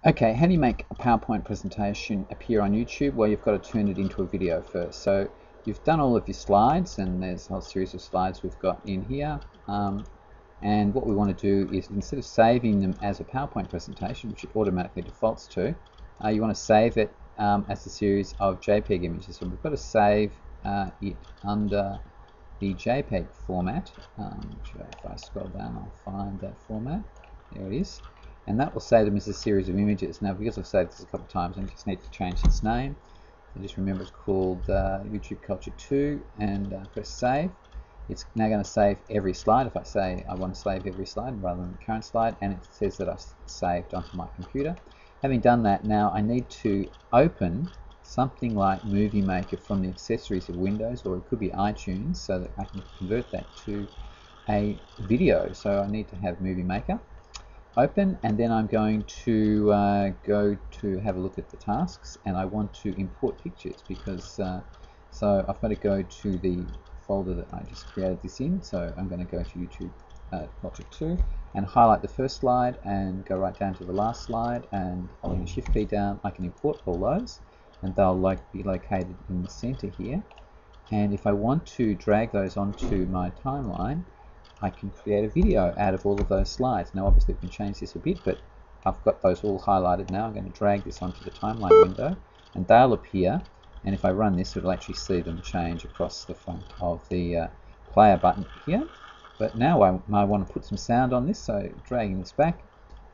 Okay, how do you make a PowerPoint presentation appear on YouTube? Well, you've got to turn it into a video first. So you've done all of your slides, and there's a whole series of slides we've got in here. And what we want to do is, instead of saving them as a PowerPoint presentation, which it automatically defaults to, you want to save it as a series of JPEG images. So we've got to save it under the JPEG format. If I scroll down, I'll find that format. There it is. And that will save them as a series of images. Now, because I've saved this a couple of times, I just need to change its name. So just remember it's called YouTube Culture 2, and press save. It's now going to save every slide. If I say I want to save every slide rather than the current slide, and it says that I've saved onto my computer. Having done that, now I need to open something like Movie Maker from the accessories of Windows, or it could be iTunes, so that I can convert that to a video. So I need to have Movie Maker open, and then I'm going to go to have a look at the tasks, and I want to import pictures because so I've got to go to the folder that I just created this in. So I'm going to go to YouTube Culture 2 and highlight the first slide and go right down to the last slide, and holding the shift key down I can import all those, and they'll be located in the center here. And if I want to drag those onto my timeline, I can create a video out of all of those slides. Now obviously we can change this a bit, but I've got those all highlighted now. I'm going to drag this onto the timeline window, and they'll appear, and if I run this, it'll actually see them change across the front of the player button here. But now I want to put some sound on this, so dragging this back,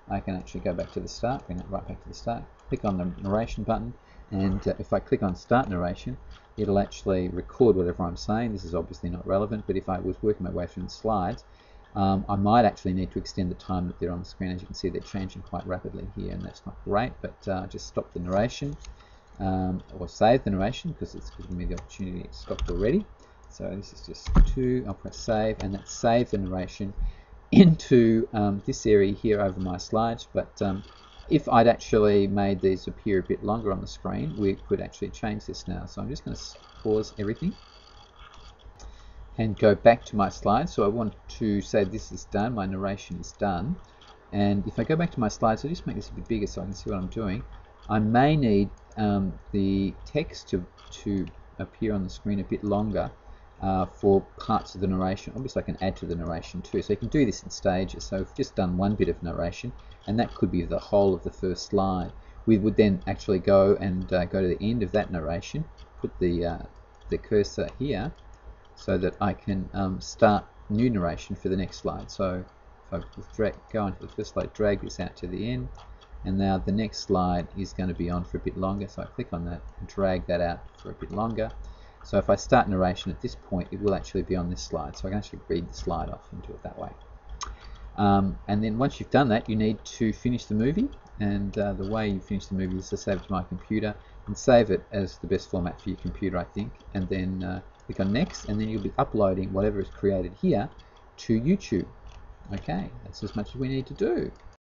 I can actually go back to the start, bring it right back to the start, click on the narration button, and if I click on start narration, it'll actually record whatever I'm saying. This is obviously not relevant, but if I was working my way through the slides, I might actually need to extend the time that they're on the screen. As you can see, they're changing quite rapidly here, and that's not great, but just stop the narration, or save the narration, because it's giving me the opportunity. It's stopped already. So this is just 2, I'll press save, and that's saved the narration into this area here over my slides. But if I'd actually made these appear a bit longer on the screen, we could actually change this now. So I'm just going to pause everything and go back to my slides. So I want to say this is done, my narration is done. And if I go back to my slides, I'll just make this a bit bigger so I can see what I'm doing. I may need the text to appear on the screen a bit longer for parts of the narration. Obviously I can add to the narration too, so you can do this in stages. So we've just done one bit of narration, and that could be the whole of the first slide. We would then actually go and go to the end of that narration, put the cursor here so that I can start new narration for the next slide. So if I go onto the first slide, drag this out to the end, and now the next slide is going to be on for a bit longer, so I click on that and drag that out for a bit longer. So if I start narration at this point, it will actually be on this slide, so I can actually read the slide off and do it that way. And then once you've done that, you need to finish the movie, and the way you finish the movie is to save it to my computer and save it as the best format for your computer, I think, and then click on next, and then you'll be uploading whatever is created here to YouTube. Okay, that's as much as we need to do.